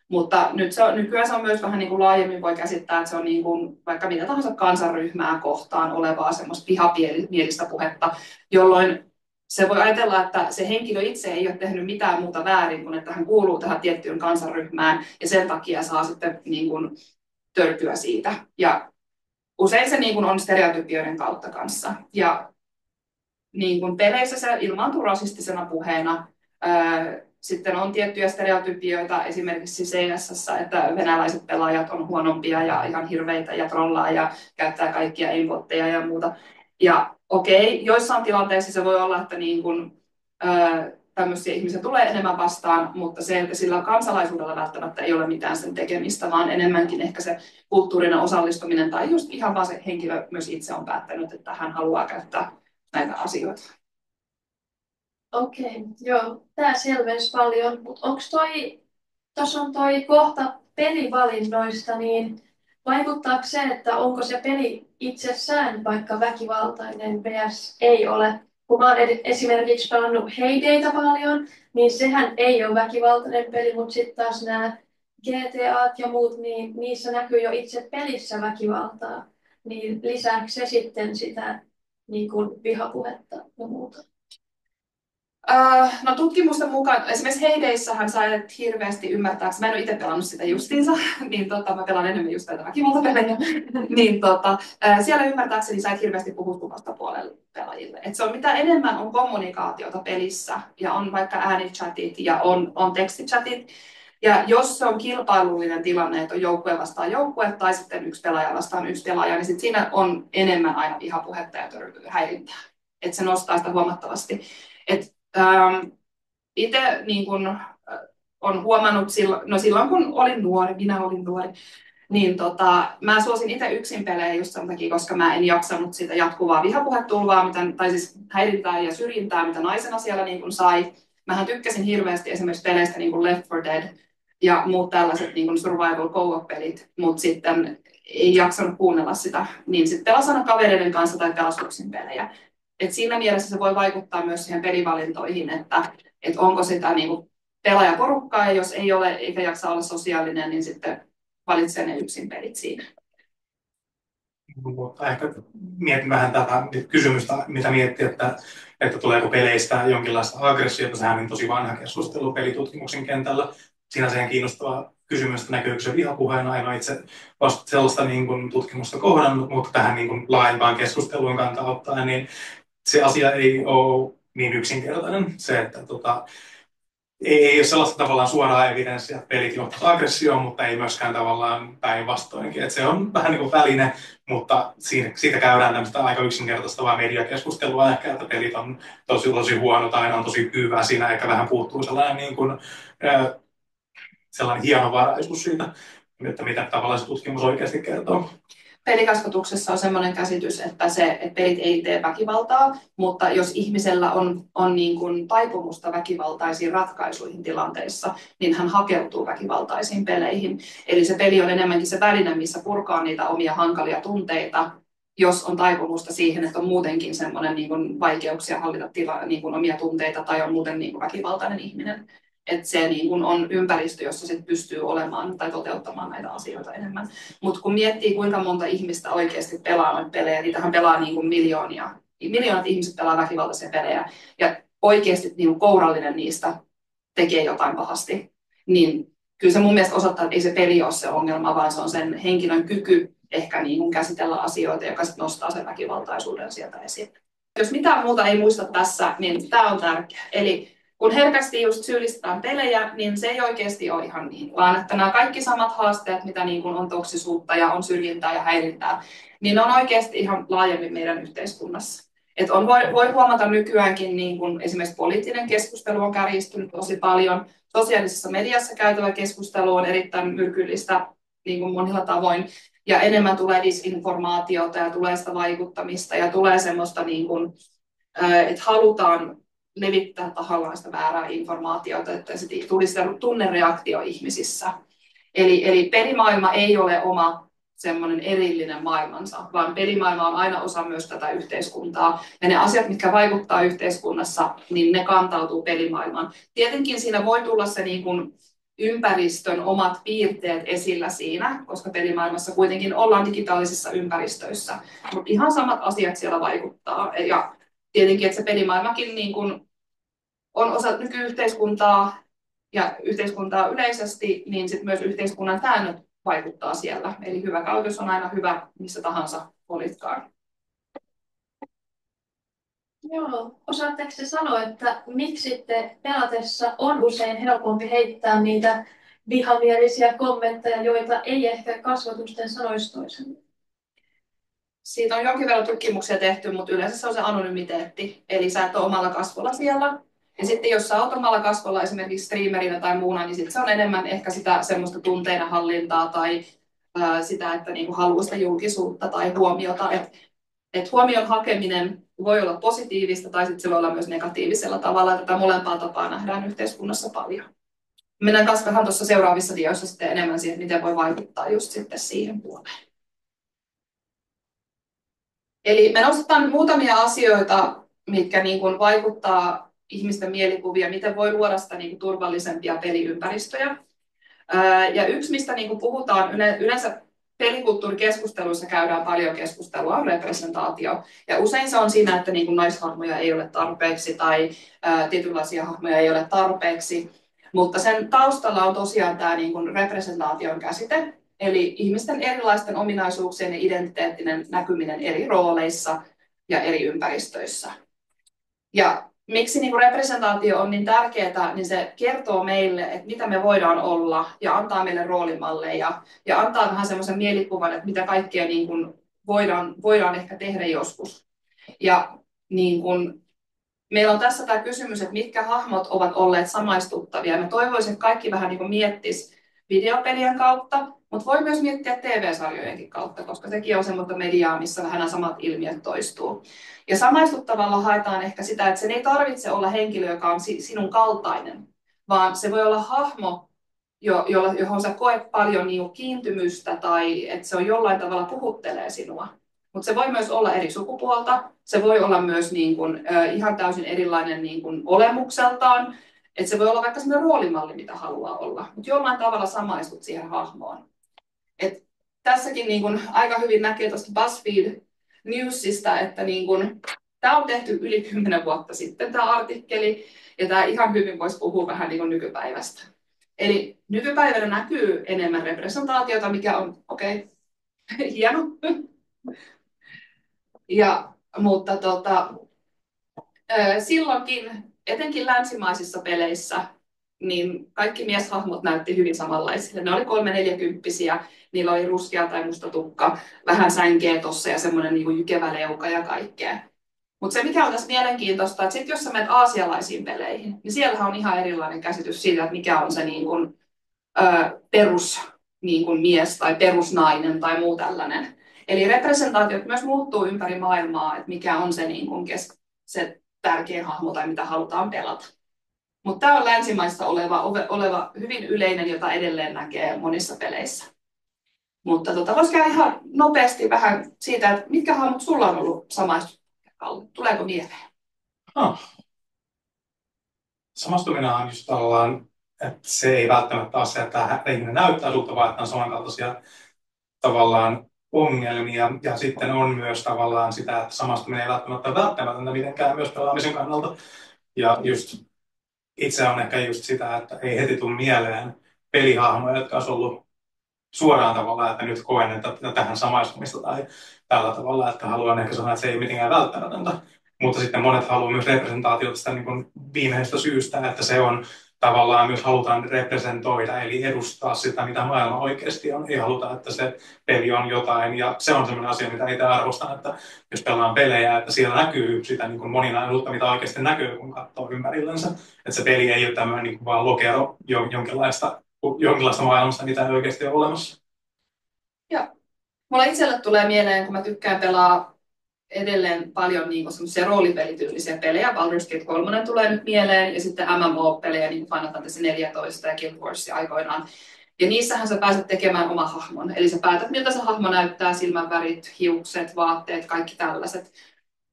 Mutta nykyään se on myös vähän niin kuin laajemmin voi käsittää, että se on niin kuin vaikka mitä tahansa kansanryhmää kohtaan olevaa semmoista vihamielistä puhetta, jolloin se voi ajatella, että se henkilö itse ei ole tehnyt mitään muuta väärin kuin että hän kuuluu tähän tiettyyn kansanryhmään ja sen takia saa sitten niin kuin törkyä siitä. Ja usein se niin kuin on stereotypioiden kautta kanssa. Ja niin kuin peleissä se ilmaantuu rasistisena puheena. Sitten on tiettyjä stereotypioita esimerkiksi CS:ssä, että venäläiset pelaajat on huonompia ja ihan hirveitä ja trollaa ja käyttää kaikkia aimbotteja ja muuta. Ja okei, joissain tilanteissa se voi olla, että niin kuin, tämmöisiä ihmisiä tulee enemmän vastaan, mutta se, että sillä kansalaisuudella välttämättä ei ole mitään sen tekemistä, vaan enemmänkin ehkä se kulttuurinen osallistuminen tai just ihan vaan se henkilö myös itse on päättänyt, että hän haluaa käyttää näitä asioita. Okei, joo. Tämä selvensi paljon, mutta tuossa on toi kohta pelivalinnoista, niin vaikuttaako se, että onko se peli itsessään vaikka väkivaltainen vs. ei ole? Kun mä oon esimerkiksi pelannut Heydaytä paljon, niin sehän ei ole väkivaltainen peli, mutta sitten taas nämä GTAt ja muut, niin niissä näkyy jo itse pelissä väkivaltaa. Niin lisääkö se sitten sitä niin kuin vihapuhetta ja muuta? No tutkimusten mukaan, esimerkiksi Heydayssähän sä et hirveästi ymmärtääkseni, mä en ole itse pelannut sitä justiinsa, niin mä pelaan enemmän just näitä väkivaltapelejä, niin siellä ymmärtääkseni sä et hirveästi puhu vastapuolelle pelaajille. Et se on mitä enemmän on kommunikaatiota pelissä ja on vaikka äänichatit ja on tekstichatit, ja jos se on kilpailullinen tilanne, että on joukkue vastaan joukkue tai sitten yksi pelaaja vastaan yksi pelaaja, niin sit siinä on enemmän aina vihapuhetta ja häirintää. Että se nostaa sitä huomattavasti. Itse niin kun, on huomannut silloin, kun minä olin nuori, niin mä suosin itse yksin pelejä just sen takia, koska mä en jaksanut sitä jatkuvaa vihapuhetulvaa, tai siis häirintää ja syrjintää, mitä naisena siellä niin kun sai. Mähän tykkäsin hirveästi esimerkiksi peleistä niin kuin Left 4 Dead ja muut tällaiset niin kuin survival co-op-pelit, mutta sitten ei jaksanut kuunnella sitä, niin sitten pelasi aina kavereiden kanssa tai pelasi yksin pelejä. Et siinä mielessä se voi vaikuttaa myös siihen pelivalintoihin, että onko sitä niin kuin pelaajaporukkaa, ja jos ei ole eikä jaksa olla sosiaalinen, niin sitten valitsee ne yksin pelit siinä. Mutta ehkä mietin vähän tätä kysymystä, mitä miettii, että tuleeko peleistä jonkinlaista aggressiota. Sehän on tosi vanha keskustelu pelitutkimuksen kentällä. Sinänsä ihan kiinnostava kysymys, että näkyykö se vihapuheena. En ole itse vasta sellaista niin kuin, tutkimusta kohdannut, mutta tähän niin kuin, laajempaan keskusteluun kantaa ottaen, niin se asia ei ole niin yksinkertainen. Se, että ei ole sellaista tavallaan suoraa evidenssiä, että pelit johtavat aggressioon, mutta ei myöskään tavallaan päinvastoinkin. Että se on vähän niin kuin väline, mutta siitä käydään tämmöistä aika yksinkertaistavaa mediakeskustelua ehkä, että pelit on tosi huono tai ne on tosi hyvä. Siinä ehkä vähän puuttuu sellainen, niin kuin, sellainen hienovaraisuus siitä, että mitä tavallaan se tutkimus oikeasti kertoo. Pelikasvatuksessa on sellainen käsitys, että pelit ei tee väkivaltaa, mutta jos ihmisellä on niin kuin taipumusta väkivaltaisiin ratkaisuihin tilanteissa, niin hän hakeutuu väkivaltaisiin peleihin. Eli se peli on enemmänkin se väline, missä purkaa niitä omia hankalia tunteita, jos on taipumusta siihen, että on muutenkin semmoinen niin kuin vaikeuksia hallita niin kuin omia tunteita tai on muuten niin kuin väkivaltainen ihminen. Että se niin kun on ympäristö, jossa sit pystyy olemaan tai toteuttamaan näitä asioita enemmän. Mutta kun miettii, kuinka monta ihmistä oikeasti pelaa noita pelejä, niitähän pelaa niin kuin miljoonia. Miljoonat ihmiset pelaa väkivaltaisia pelejä ja oikeasti niin kuin kourallinen niistä tekee jotain pahasti. Niin kyllä se mun mielestä osoittaa, että ei se peli ole se ongelma, vaan se on sen henkilön kyky ehkä niin kuin käsitellä asioita, joka sit nostaa sen väkivaltaisuuden sieltä esiin. Jos mitään muuta ei muista tässä, niin tämä on tärkeää. Eli kun herkästi just syyllistetään pelejä, niin se ei oikeasti ole ihan niin, vaan että nämä kaikki samat haasteet, mitä niin kuin on toksisuutta ja on syrjintää ja häirintää, niin ne on oikeasti ihan laajemmin meidän yhteiskunnassa. Et voi huomata nykyäänkin, niin kuin esimerkiksi poliittinen keskustelu on kärjistynyt tosi paljon, sosiaalisessa mediassa käytävä keskustelu on erittäin myrkyllistä niin kuin monilla tavoin, ja enemmän tulee disinformaatiota ja tulee sitä vaikuttamista ja tulee semmoista, niin kuin, että halutaan levittää tahallaan sitä väärää informaatiota, että se tuli sitä tunnereaktio ihmisissä. Eli pelimaailma ei ole oma semmoinen erillinen maailmansa, vaan pelimaailma on aina osa myös tätä yhteiskuntaa. Ja ne asiat, mitkä vaikuttaa yhteiskunnassa, niin ne kantautuu pelimaailmaan. Tietenkin siinä voi tulla se niin kuin ympäristön omat piirteet esillä siinä, koska pelimaailmassa kuitenkin ollaan digitaalisissa ympäristöissä. Mutta ihan samat asiat siellä vaikuttaa. Ja tietenkin, että se pelimaailmakin niin kuin on osa nykyyhteiskuntaa ja yhteiskuntaa yleisesti, niin sit myös yhteiskunnan säännöt vaikuttaa siellä. Eli hyvä käytös on aina hyvä missä tahansa olitkaan. Joo, osaatteko te sanoa, että miksi sitten pelatessa on usein helpompi heittää niitä vihamielisiä kommentteja, joita ei ehkä kasvatusten sanoisi toiselle? Siitä on jonkin verran tutkimuksia tehty, mutta yleensä se on se anonymiteetti. Eli sä et ole omalla kasvolla siellä. Ja sitten jos sä oot omalla kasvolla esimerkiksi streamerinä tai muuna, niin sitten se on enemmän ehkä sitä semmoista tunteiden hallintaa tai sitä, että niinku haluaa sitä julkisuutta tai huomiota. Et huomion hakeminen voi olla positiivista tai sitten se voi olla myös negatiivisella tavalla. Tätä molempaa tapaa nähdään yhteiskunnassa paljon. Mennään vähän tuossa seuraavissa dioissa sitten enemmän siihen, miten voi vaikuttaa just sitten siihen puoleen. Eli me nostetaan muutamia asioita, mitkä niin kuin vaikuttaa ihmisten mielikuvia, miten voi luoda sitä niin kuin turvallisempia peliympäristöjä. Ja yksi, mistä niin kuin puhutaan yleensä pelikulttuurikeskusteluissa käydään paljon keskustelua, on representaatio. Ja usein se on siinä, että niin kuin naishahmoja ei ole tarpeeksi tai tietynlaisia hahmoja ei ole tarpeeksi. Mutta sen taustalla on tosiaan tämä niin kuin representaation käsite. Eli ihmisten erilaisten ominaisuuksien ja identiteettinen näkyminen eri rooleissa ja eri ympäristöissä. Ja miksi niin representaatio on niin tärkeää, niin se kertoo meille, että mitä me voidaan olla ja antaa meille roolimalleja ja antaa vähän semmoisen mielikuvan, että mitä kaikkea niin kuin voidaan ehkä tehdä joskus. Ja niin kuin, meillä on tässä tämä kysymys, että mitkä hahmot ovat olleet samaistuttavia. Mä toivoisin, että kaikki vähän niin kuin miettis videopelien kautta, mutta voi myös miettiä TV-sarjojenkin kautta, koska sekin on semmoista mediaa, missä vähän nämä samat ilmiöt toistuu. Ja samaistuttavalla haetaan ehkä sitä, että sen ei tarvitse olla henkilö, joka on sinun kaltainen, vaan se voi olla hahmo, johon sä koet paljon niin kiintymystä tai että se on jollain tavalla puhuttelee sinua. Mutta se voi myös olla eri sukupuolta, se voi olla myös niin kuin, ihan täysin erilainen niin kuin olemukseltaan, että se voi olla vaikka sellainen roolimalli, mitä haluaa olla, mutta jollain tavalla samaistut siihen hahmoon. tässäkin niin kuin aika hyvin näkee tuosta BuzzFeed Newsista, että niin kuin, tämä on tehty yli 10 vuotta sitten tämä artikkeli, ja tämä ihan hyvin voisi puhua vähän niin kuin nykypäivästä. Eli nykypäivänä näkyy enemmän representaatiota, mikä on hieno. Mutta silloinkin, etenkin länsimaisissa peleissä, niin kaikki mieshahmot näytti hyvin samanlaisille. Ne oli 3-40-vuotiaita, niillä oli ruskea tai musta tukka, vähän sänkeä tossa ja semmoinen niin kuin jykevä leuka ja kaikkea. Mutta se mikä on tässä mielenkiintoista, että sit jos sä menet aasialaisiin peleihin, niin siellähän on ihan erilainen käsitys siitä, että mikä on se niin kuin, perus niin kuin mies tai perusnainen tai muu tällainen. Eli representaatiot myös muuttuu ympäri maailmaa, että mikä on se, niin kuin se tärkein hahmo tai mitä halutaan pelata. Mutta tämä on länsimaissa oleva hyvin yleinen, jota edelleen näkee monissa peleissä. Mutta voisi käydä ihan nopeasti vähän siitä, että mitkä hahmot sulla on ollut samaistumisia. Tuleeko mieleen? Samastuminen on just tavallaan, että se ei välttämättä ole se, että ihminen näyttää sulta, vaan että on samankaltaisia tavallaan ongelmia. Ja sitten on myös tavallaan sitä, että samastuminen ei välttämättä ole välttämätöntä mitenkään myös pelaamisen kannalta. Ja just itse on ehkä just sitä, että ei heti tule mieleen pelihahmoja, jotka olisi ollut suoraan tavallaan, että nyt koen, että tähän samaistumista tai tällä tavalla, että haluan ehkä sanoa, että se ei ole mitenkään välttämätöntä. Mutta sitten monet haluaa myös representaatiota sitä niin kuin viimeisestä syystä, että se on tavallaan myös halutaan representoida, eli edustaa sitä, mitä maailma oikeasti on. Ei haluta, että se peli on jotain, ja se on sellainen asia, mitä itse arvostan, että jos pelaan pelejä, että siellä näkyy sitä niin kuin moninaisuutta, mitä oikeasti näkyy, kun katsoo ympärillänsä. Että se peli ei ole tämmöinen niin kuin vaan lokero jonkinlaista maailmasta, mitä ei oikeasti ole olemassa. Joo. Mulla itselle tulee mieleen, kun mä tykkään pelaa edelleen paljon niin semmoisia roolipelityylisiä pelejä. Baldur's Gate 3 tulee nyt mieleen, ja sitten MMO-pelejä, niin kuin Final Fantasy 14 ja Guild Wars aikoinaan. Ja niissähän sä pääset tekemään oma hahmon. Eli sä päätät, miltä se hahmo näyttää, silmänvärit, hiukset, vaatteet, kaikki tällaiset.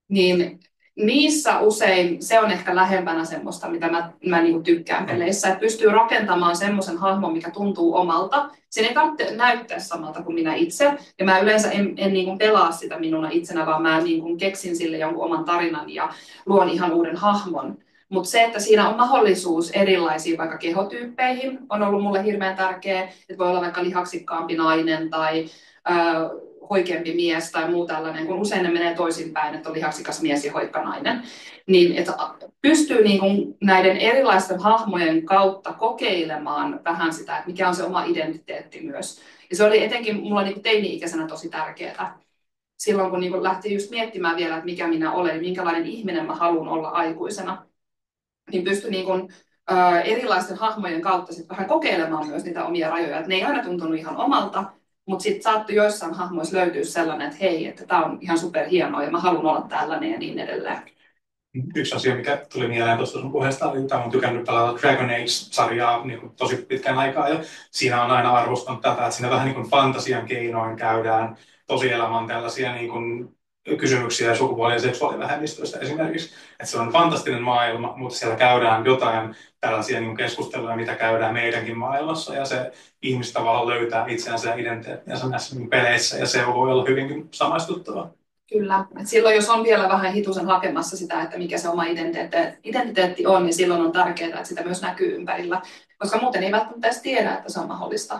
Niin niissä usein se on ehkä lähempänä semmoista, mitä mä niin kuin tykkään peleissä. Että pystyy rakentamaan semmoisen hahmon, mikä tuntuu omalta. Sen ei tarvitse näyttää samalta kuin minä itse. Ja mä yleensä en niin kuin pelaa sitä minuna itsenä, vaan mä niin kuin keksin sille jonkun oman tarinan ja luon ihan uuden hahmon. Mutta se, että siinä on mahdollisuus erilaisiin vaikka kehotyyppeihin, on ollut mulle hirveän tärkeä. Että voi olla vaikka lihaksikkaampi nainen tai hoikeampi mies tai muu tällainen, kun usein ne menee toisinpäin, että on lihaksikas mies ja hoikka nainen. Niin, että pystyy niin kuin näiden erilaisten hahmojen kautta kokeilemaan vähän sitä, että mikä on se oma identiteetti myös. Ja se oli etenkin mulla niin kuin teini-ikäisenä tosi tärkeää. Silloin kun niin kuin lähti just miettimään vielä, että mikä minä olen, minkälainen ihminen mä haluan olla aikuisena, niin pystyi niin kuin, erilaisten hahmojen kautta sit vähän kokeilemaan myös niitä omia rajoja. Et ne ei aina tuntunut ihan omalta, mutta sitten saattoi joissain hahmoissa löytyä sellainen, että hei, että tämä on ihan superhienoa ja mä haluan olla tällainen ja niin edelleen. Yksi asia, mikä tuli mieleen tuosta sun puheesta, oli, että olen tykännyt pelata Dragon Age-sarjaa niin kuin tosi pitkän aikaa, ja siinä on aina arvostanut tätä, että siinä vähän niin kuin fantasian keinoin käydään tosielämän tällaisia niin kuin kysymyksiä sukupuoli- ja seksuaalivähemmistöistä esimerkiksi. Että se on fantastinen maailma, mutta siellä käydään jotain tällaisia niin kuin keskusteluja, mitä käydään meidänkin maailmassa, ja se ihmiset tavallaan löytää itseänsä ja identiteettiänsä näissä niin peleissä, ja se voi olla hyvinkin samaistuttavaa. Kyllä. Et silloin jos on vielä vähän hitusen hakemassa sitä, että mikä se oma identiteetti on, niin silloin on tärkeää, että sitä myös näkyy ympärillä, koska muuten ei välttämättä edes tiedä, että se on mahdollista.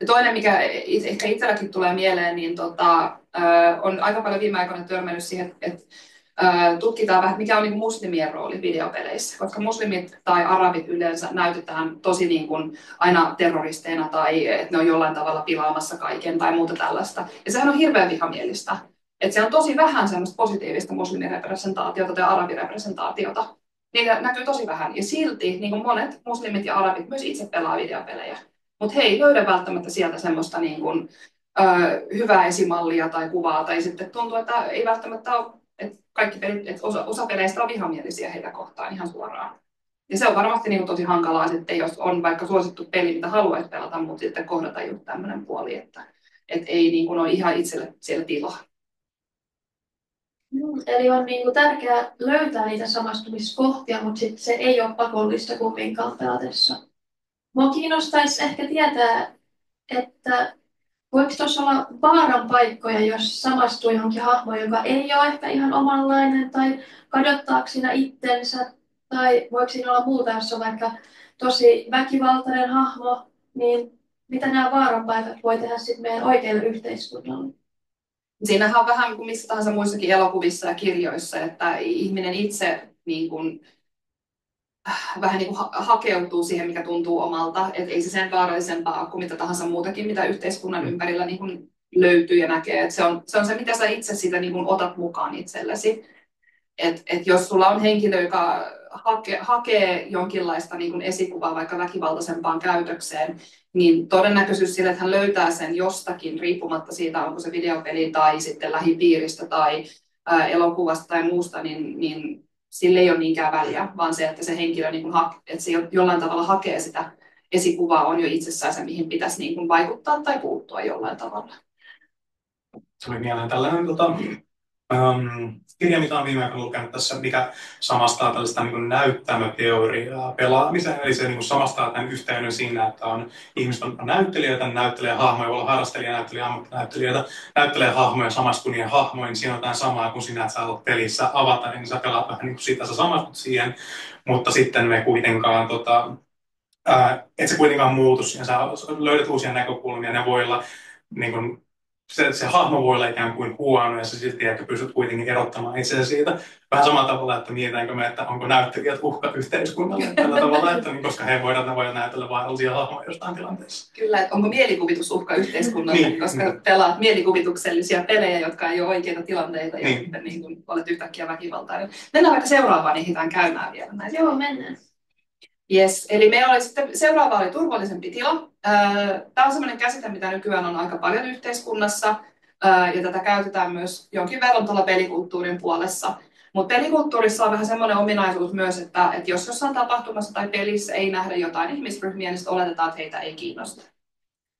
Ja toinen, mikä ehkä itselläkin tulee mieleen, niin on aika paljon viime aikoina törmännyt siihen, että tutkitaan vähän, mikä on niin muslimien rooli videopeleissä, koska muslimit tai arabit yleensä näytetään tosi niin kuin aina terroristeina tai että ne on jollain tavalla pilaamassa kaiken tai muuta tällaista. Ja sehän on hirveän vihamielistä. Että se on tosi vähän semmoista positiivista muslimirepresentaatiota tai arabirepresentaatiota. Niitä näkyy tosi vähän. Ja silti niin kuin monet muslimit ja arabit myös itse pelaa videopelejä. Mutta he ei löydä välttämättä sieltä semmoista niin kuin, hyvää esimallia tai kuvaa. Tai sitten tuntuu, että ei välttämättä ole, että kaikki pelit, että osa peleistä on vihamielisiä heitä kohtaan ihan suoraan. Ja se on varmasti niin kuin tosi hankalaa sitten, jos on vaikka suosittu peli, mitä haluaisi pelata, mutta sitten kohdata just tämmöinen puoli, että ei niin kuin ole ihan itselle siellä tilaa. Eli on niinku tärkeää löytää niitä samastumiskohtia, mutta sit se ei ole pakollista kumminkaan pelatessa. Mua kiinnostaisi ehkä tietää, että Voiko tuossa olla vaaran paikkoja, jos samastuu johonkin hahmoon, joka ei ole ehkä ihan omanlainen, tai kadottaako siinä itsensä, tai voiko siinä olla muuta, jos on vaikka tosi väkivaltainen hahmo, niin mitä nämä vaaran paikat voi tehdä sitten meidän oikealle yhteiskunnalle? Siinähän on vähän kuin missä tahansa muissakin elokuvissa ja kirjoissa, että ihminen itse niin kuin vähän niin kuin hakeutuu siihen, mikä tuntuu omalta, että ei se sen vaarallisempaa ole kuin mitä tahansa muutakin, mitä yhteiskunnan ympärillä niin kuin löytyy ja näkee. Että se on se, mitä sä itse siitä niin kuin otat mukaan itsellesi. Et jos sulla on henkilö, joka hakee jonkinlaista niin kuin esikuvaa vaikka väkivaltaisempaan käytökseen, niin todennäköisyys sille, että hän löytää sen jostakin, riippumatta siitä, onko se videopeli tai sitten lähipiiristä tai elokuvasta tai muusta, niin sillä ei ole niinkään väliä, vaan se, että se henkilö niin kuin että se jollain tavalla hakee sitä esikuvaa, on jo itsessään se, mihin pitäisi niin kuin vaikuttaa tai puuttua jollain tavalla. Se oli mieleen tällainen kirja, mitä olen viime aikoina lukenut tässä, mikä samastaa tällaista niin kuin näyttämöteoriaa pelaamiseen. Eli se niin kuin samastaa tämän yhteyden siinä, että ihmiset on näyttelijöitä, näyttelee hahmoja, voi olla harrastelija, näyttelijöitä, näyttelee hahmoja, samastuu niiden hahmoihin, niin siinä on jotain samaa kuin sinä, että sä olet pelissä avata, niin sä pelaat vähän niin kuin siitä, sä samastut siihen, mutta sitten me kuitenkaan et se kuitenkaan muutu siihen, sä löydät uusia näkökulmia, ne voi olla niin kuin, se hahmo voi olla ikään kuin huono ja sä silti ehkä pystyt kuitenkin erottamaan itseäsi siitä. Vähän samalla tavalla, että mietitäänkö me, että onko näyttelijät uhka yhteiskunnalle tällä tavalla, että ne voivat näytellä vaarallisia hahmoja jostain tilanteessa. Kyllä, että onko mielikuvitus uhka yhteiskunnalle, Niin, koska pelaat mielikuvituksellisia pelejä, jotka ei ole oikeita tilanteita ja Niin. sitten niin kuin olet yhtäkkiä väkivaltainen. Mennään vaikka seuraavaan, niin ehditään käymään vielä näitä. Joo, mennään. Yes, eli meillä oli sitten seuraava oli turvallisempi tila. Tämä on sellainen käsite, mitä nykyään on aika paljon yhteiskunnassa ja tätä käytetään myös jonkin verran tuolla pelikulttuurin puolessa. Mutta pelikulttuurissa on vähän semmoinen ominaisuus myös, että jos jossain tapahtumassa tai pelissä ei nähdä jotain ihmisryhmiä, niin sitten oletetaan, että heitä ei kiinnosta.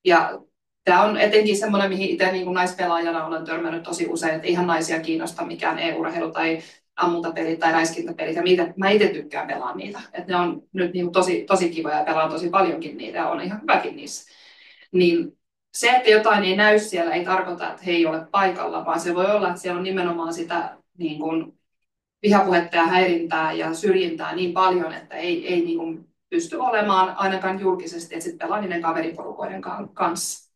Ja tämä on etenkin semmoinen, mihin itse niin kuin naispelaajana olen törmännyt tosi usein, että ihan naisia kiinnosta mikään EU-urheilu tai ammuntapelit tai räiskintäpelit, ja mä itse tykkään pelaa niitä. Et ne on nyt niin tosi kivoja ja pelaan tosi paljonkin niitä ja on ihan hyväkin niissä. Niin se, että jotain ei näy siellä, ei tarkoita, että he ei ole paikalla, vaan se voi olla, että siellä on nimenomaan sitä niin kuin vihapuhetta ja häirintää ja syrjintää niin paljon, että ei niin kuin pysty olemaan ainakaan julkisesti, että sitten pelaa niiden kaveriporukoiden kanssa.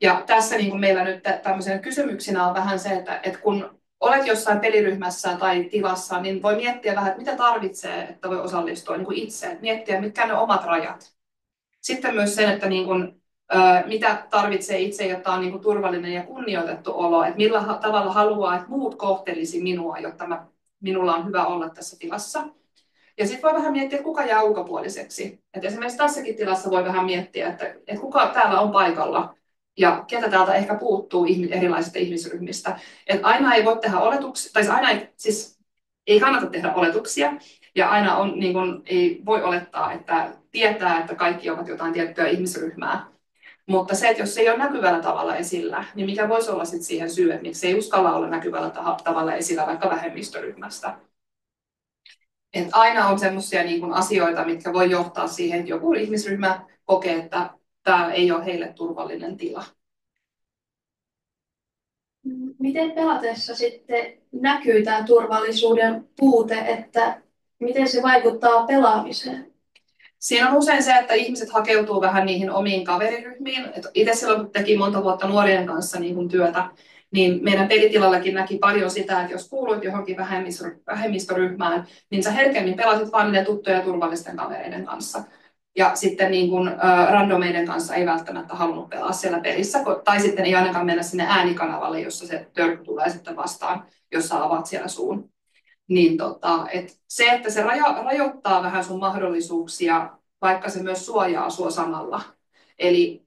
Ja tässä niin kuin meillä nyt tämmöisenä kysymyksenä on vähän se, että kun olet jossain peliryhmässä tai tilassa, niin voi miettiä vähän, että mitä tarvitsee, että voi osallistua niin kuin itse. Miettiä, mitkä on ne omat rajat. Sitten myös sen, että niin kuin, mitä tarvitsee itse, jotta on niin kuin turvallinen ja kunnioitettu olo. Että millä tavalla haluaa, että muut kohtelisi minua, jotta minulla on hyvä olla tässä tilassa. Ja sitten voi vähän miettiä, että kuka jää ulkopuoliseksi. Et esimerkiksi tässäkin tilassa voi vähän miettiä, että kuka täällä on paikalla. Ja ketä täältä ehkä puuttuu erilaisista ihmisryhmistä. Et aina ei voi tehdä oletuksia, tai aina ei kannata tehdä oletuksia, ja aina on, niin kun, ei voi olettaa, että tietää, että kaikki ovat jotain tiettyä ihmisryhmää. Mutta se, että jos ei ole näkyvällä tavalla esillä, niin mikä voisi olla sit siihen syy, että miksi ei uskalla olla näkyvällä tavalla esillä vaikka vähemmistöryhmästä. Et aina on sellaisia niin kun asioita, mitkä voi johtaa siihen, että joku ihmisryhmä kokee, että tämä ei ole heille turvallinen tila. Miten pelatessa sitten näkyy tämä turvallisuuden puute, että miten se vaikuttaa pelaamiseen? Siinä on usein se, että ihmiset hakeutuu vähän niihin omiin kaveriryhmiin. Itse silloin, kun teki monta vuotta nuorien kanssa niin kun työtä, niin meidän pelitilallakin näki paljon sitä, että jos kuuluit johonkin vähemmistöryhmään, niin sä herkemmin pelasit vain niiden tuttujen ja turvallisten kavereiden kanssa. Ja sitten niin kuin randomeiden kanssa ei välttämättä halunnut pelaa siellä pelissä, tai sitten ei ainakaan mennä sinne äänikanavalle, jossa se törky tulee sitten vastaan, jos sä avaat siellä suun. Niin se, että se rajoittaa vähän sun mahdollisuuksia, vaikka se myös suojaa sua samalla. Eli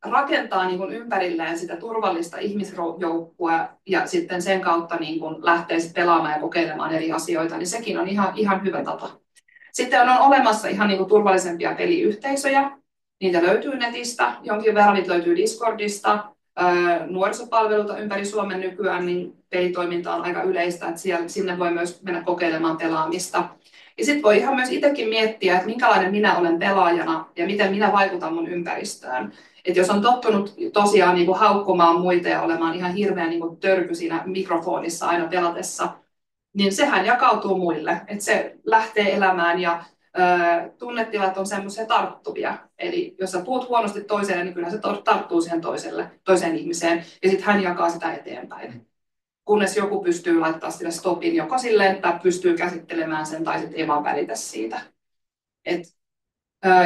rakentaa niin kuin ympärilleen sitä turvallista ihmisjoukkoa ja sitten sen kautta niin kuin lähtee sit pelaamaan ja kokeilemaan eri asioita, niin sekin on ihan hyvä tapa. Sitten on olemassa ihan niin kuin turvallisempia peliyhteisöjä. Niitä löytyy netistä, jonkin verran niitä löytyy Discordista, nuorisopalveluita ympäri Suomen nykyään, niin pelitoiminta on aika yleistä, että sinne voi myös mennä kokeilemaan pelaamista. Ja sitten voi ihan myös itsekin miettiä, että minkälainen minä olen pelaajana ja miten minä vaikutan mun ympäristöön. Että jos on tottunut tosiaan niin kuin haukkumaan muita ja olemaan ihan hirveän niin kuin törky siinä mikrofonissa aina pelatessa, niin sehän jakautuu muille. Että se lähtee elämään ja tunnetilat on semmoisia tarttuvia. Eli jos sä puhut huonosti toiselle, niin kyllä se tarttuu siihen toiseen ihmiseen ja sitten hän jakaa sitä eteenpäin. Kunnes joku pystyy laittamaan sille stopin joko silleen, että pystyy käsittelemään sen tai sitten ei vaan välitä siitä.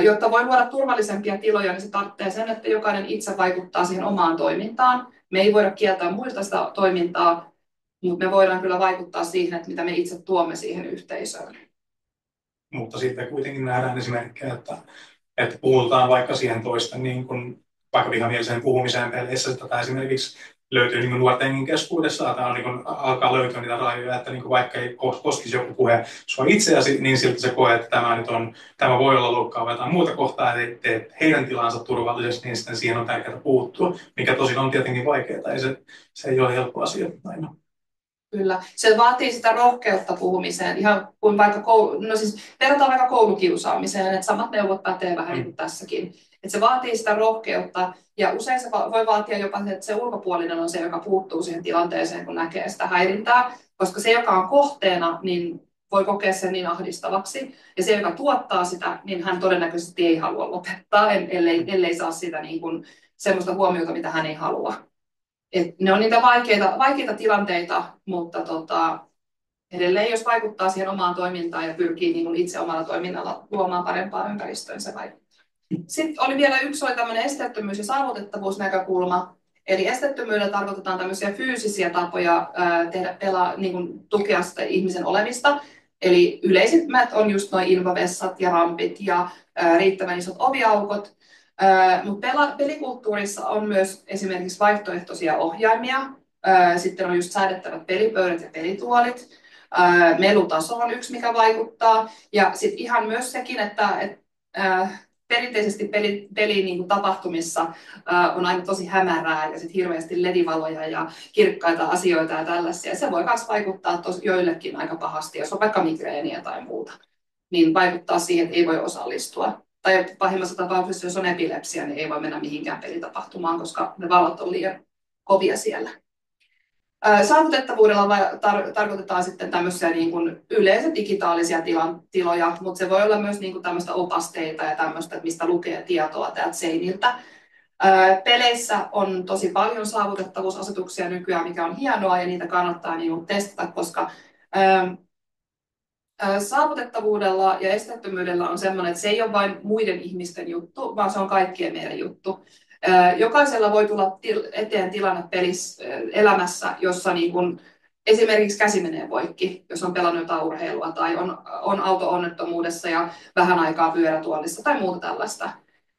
Jotta voi luoda turvallisempia tiloja, niin se tarvitsee sen, että jokainen itse vaikuttaa siihen omaan toimintaan. Me ei voida kieltää muilta sitä toimintaa, mutta me voidaan kyllä vaikuttaa siihen, että mitä me itse tuomme siihen yhteisöön. Mutta sitten kuitenkin nähdään esimerkkejä, että puhutaan vaikka siihen toisten niin kuin, vaikka vihamieliseen puhumiseen peleissä. Tätä esimerkiksi löytyy niin nuortenkin keskuudessa, tämä on, niin kuin, alkaa löytyä niitä rajoja, että niin kuin, vaikka ei koskisi joku puhe sua itseäsi, niin silti se koe, että tämä voi olla loukkaava jotain muuta kohtaa, että teet heidän tilansa turvallisesti, niin sitten siihen on tärkeää puuttua, mikä tosin on tietenkin vaikeaa, se ei ole helppo asia aina. Kyllä. Se vaatii sitä rohkeutta puhumiseen, ihan kuin vaikka verrataan vaikka koulukiusaamiseen, että samat neuvot pätee vähän niin kuin tässäkin. Että se vaatii sitä rohkeutta ja usein se voi vaatia jopa, että se ulkopuolinen on se, joka puuttuu siihen tilanteeseen, kun näkee sitä häirintää, koska se, joka on kohteena, niin voi kokea sen niin ahdistavaksi. Ja se, joka tuottaa sitä, niin hän todennäköisesti ei halua lopettaa, ellei saa sitä niin kuin semmoista huomiota, mitä hän ei halua. Et ne on niitä vaikeita tilanteita, mutta edelleen jos vaikuttaa siihen omaan toimintaan ja pyrkii niin kuin itse omalla toiminnalla luomaan parempaa ympäristöön, se vaikuttaa. Sitten oli vielä yksi tämmöinen esteettömyys- ja saavutettavuusnäkökulma. Eli esteettömyydellä tarkoitetaan tämmöisiä fyysisiä tapoja niin kuin tukea sitä ihmisen olemista. Eli yleisimmät on just nuo invavessat ja rampit ja riittävän isot oviaukot. Mutta pelikulttuurissa on myös esimerkiksi vaihtoehtoisia ohjaimia. Sitten on just säädettävät pelipöydät ja pelituolit. Melutaso on yksi, mikä vaikuttaa. Ja sitten ihan myös sekin, että perinteisesti peli niin kuin tapahtumissa on aina tosi hämärää ja sitten hirveästi ledivaloja ja kirkkaita asioita ja tällaisia. Se voi myös vaikuttaa joillekin aika pahasti, jos on vaikka migreeniä tai muuta. Niin vaikuttaa siihen, että ei voi osallistua. Tai pahimmassa tapauksessa, jos on epilepsia, niin ei voi mennä mihinkään pelitapahtumaan, koska ne valot on liian kovia siellä. Saavutettavuudella tarkoitetaan sitten tämmöisiä niin kuin yleensä digitaalisia tiloja, mutta se voi olla myös niin kuin tämmöistä opasteita ja tämmöistä, mistä lukee tietoa täältä seiniltä. Peleissä on tosi paljon saavutettavuusasetuksia nykyään, mikä on hienoa ja niitä kannattaa niin kuin testata, koska saavutettavuudella ja esteettömyydellä on sellainen, että se ei ole vain muiden ihmisten juttu, vaan se on kaikkien meidän juttu. Jokaisella voi tulla eteen tilanne elämässä, jossa niin kun esimerkiksi käsi menee poikki, jos on pelannut jotain urheilua tai on auto-onnettomuudessa ja vähän aikaa pyörätuolissa tai muuta tällaista.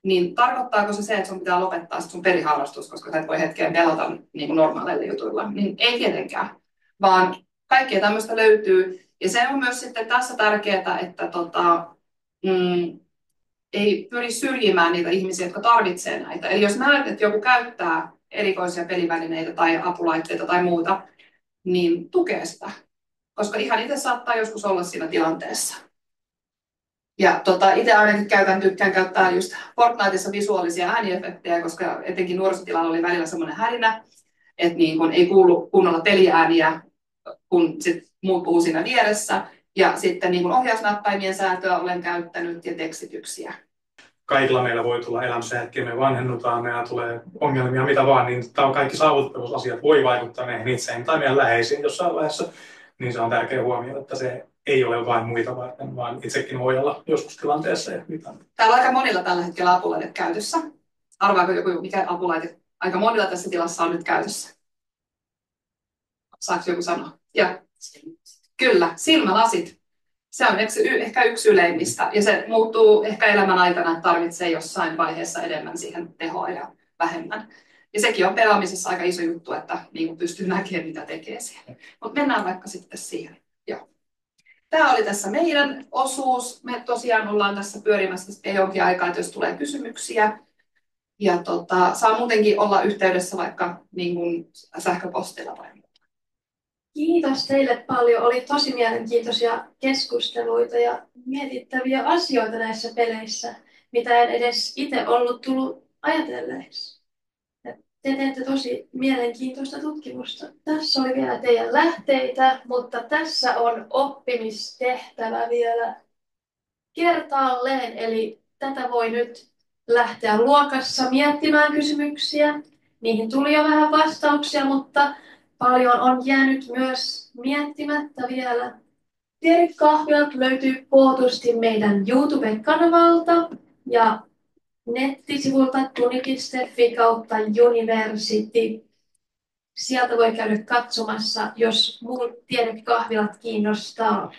Niin tarkoittaako se, että sun pitää lopettaa sun peliharrastus, koska sä et voi hetkeen pelata niin kuin normaaleilla jutuilla? Niin ei tietenkään, vaan kaikkea tämmöistä löytyy. Ja se on myös sitten tässä tärkeää, että ei pyri syrjimään niitä ihmisiä, jotka tarvitsevat näitä. Eli jos näet, että joku käyttää erikoisia pelivälineitä tai apulaitteita tai muuta, niin tukee sitä. Koska ihan itse saattaa joskus olla siinä tilanteessa. Ja itse ainakin tykkään käyttää just Fortniteissa visuaalisia ääniefektejä, koska etenkin nuorisotilalla oli välillä semmoinen härinä, että niin kun ei kuulu kunnolla peliääniä, kun sit muut puhuu siinä vieressä. Ja sitten niin kun ohjausnäppäimien säätöä olen käyttänyt ja tekstityksiä. Kaikilla meillä voi tulla elämässä hetkiä, me vanhennutaan, meillä tulee ongelmia, mitä vaan, niin tämä on kaikki saavutettavuusasiat voi vaikuttaa meihin itseen tai meidän läheisiin jossain vaiheessa. Niin se on tärkeä huomio, että se ei ole vain muita varten, vaan itsekin voi olla joskus tilanteessa. Täällä on aika monilla tällä hetkellä apulaite käytössä. Arvaako joku, mikä apulaite aika monilla tässä tilassa on nyt käytössä? Saako joku sanoa? Ja. Kyllä, silmälasit. Se on ehkä yksi yleimmistä ja se muuttuu ehkä elämän aikana, että tarvitsee jossain vaiheessa enemmän siihen tehoa ja vähemmän. Ja sekin on pelaamisessa aika iso juttu, että niin pystyy näkemään, mitä tekee siellä. Mutta mennään vaikka sitten siihen. Joo. Tämä oli tässä meidän osuus. Me tosiaan ollaan tässä pyörimässä jonkin aikaa, että jos tulee kysymyksiä. Ja saa muutenkin olla yhteydessä vaikka niin kuin sähköpostilla vai muuta. Kiitos teille paljon. Oli tosi mielenkiintoisia keskusteluita ja mietittäviä asioita näissä peleissä, mitä en edes itse ollut tullut ajatelleeksi. Te teette tosi mielenkiintoista tutkimusta. Tässä oli vielä teidän lähteitä, mutta tässä on oppimistehtävä vielä kertaalleen. Eli tätä voi nyt lähteä luokassa miettimään kysymyksiä. Niihin tuli jo vähän vastauksia, mutta paljon on jäänyt myös miettimättä vielä. Tiedekahvilat löytyy kootusti meidän YouTube-kanavalta ja nettisivulta tuni.fi kautta university. Sieltä voi käydä katsomassa, jos muut tiedekahvilat kiinnostaa.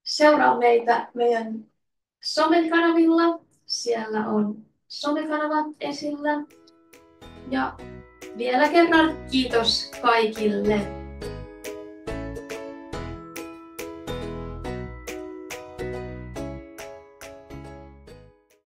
Seuraa meitä meidän somekanavilla. Siellä on somekanavat esillä. Ja vielä kerran kiitos kaikille.